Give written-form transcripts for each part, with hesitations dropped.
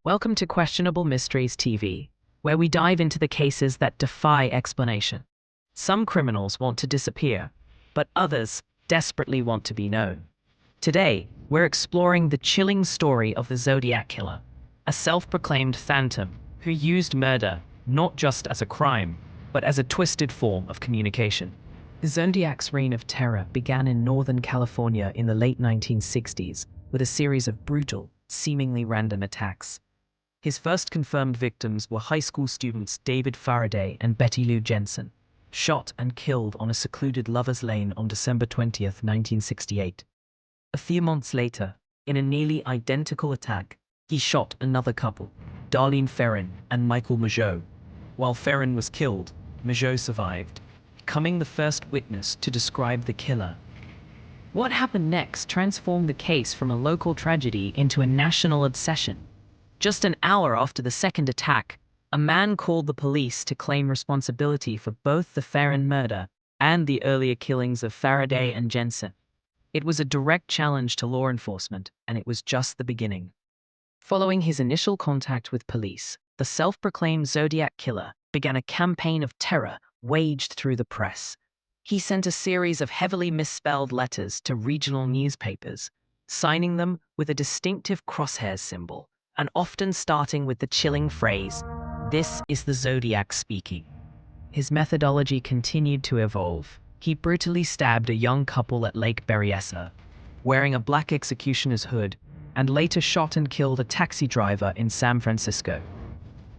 Welcome to Questionable Mysteries TV, where we dive into the cases that defy explanation. Some criminals want to disappear, but others desperately want to be known. Today, we're exploring the chilling story of the Zodiac Killer, a self-proclaimed phantom who used murder not just as a crime, but as a twisted form of communication. The Zodiac's reign of terror began in Northern California in the late 1960s with a series of brutal, seemingly random attacks. His first confirmed victims were high school students David Faraday and Betty Lou Jensen, shot and killed on a secluded lover's lane on December 20, 1968. A few months later, in a nearly identical attack, he shot another couple, Darlene Ferrin and Michael Mageau. While Ferrin was killed, Mageau survived, becoming the first witness to describe the killer. What happened next transformed the case from a local tragedy into a national obsession. Just an hour after the second attack, a man called the police to claim responsibility for both the Ferrin murder and the earlier killings of Faraday and Jensen. It was a direct challenge to law enforcement, and it was just the beginning. Following his initial contact with police, the self-proclaimed Zodiac Killer began a campaign of terror waged through the press. He sent a series of heavily misspelled letters to regional newspapers, signing them with a distinctive crosshairs symbol, and often starting with the chilling phrase, "This is the Zodiac speaking." His methodology continued to evolve. He brutally stabbed a young couple at Lake Berryessa, wearing a black executioner's hood, and later shot and killed a taxi driver in San Francisco.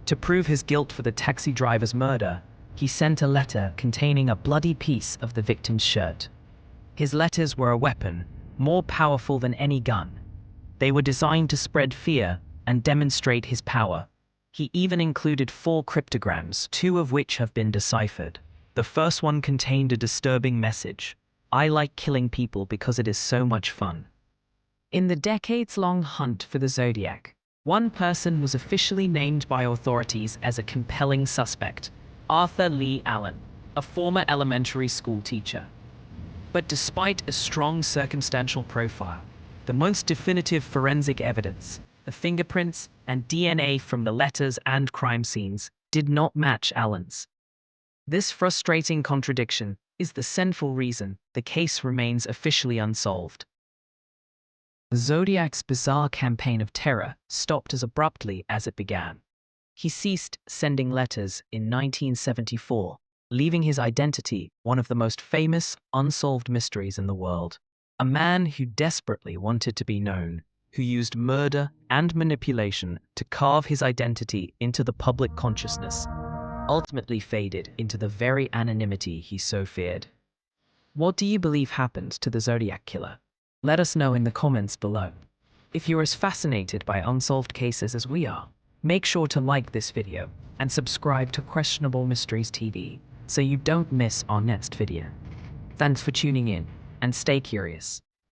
To prove his guilt for the taxi driver's murder, he sent a letter containing a bloody piece of the victim's shirt. His letters were a weapon, more powerful than any gun. They were designed to spread fear and demonstrate his power. He even included 4 cryptograms, 2 of which have been deciphered. The first one contained a disturbing message: "I like killing people because it is so much fun." In the decades-long hunt for the Zodiac, one person was officially named by authorities as a compelling suspect: Arthur Lee Allen, a former elementary school teacher. But despite a strong circumstantial profile, the most definitive forensic evidence, the fingerprints and DNA from the letters and crime scenes, did not match Allen's. This frustrating contradiction is the central reason the case remains officially unsolved. The Zodiac's bizarre campaign of terror stopped as abruptly as it began. He ceased sending letters in 1974, leaving his identity one of the most famous unsolved mysteries in the world. A man who desperately wanted to be known, who used murder and manipulation to carve his identity into the public consciousness, ultimately faded into the very anonymity he so feared. What do you believe happened to the Zodiac Killer? Let us know in the comments below. If you're as fascinated by unsolved cases as we are, make sure to like this video and subscribe to Questionable Mysteries TV so you don't miss our next video. Thanks for tuning in, and stay curious.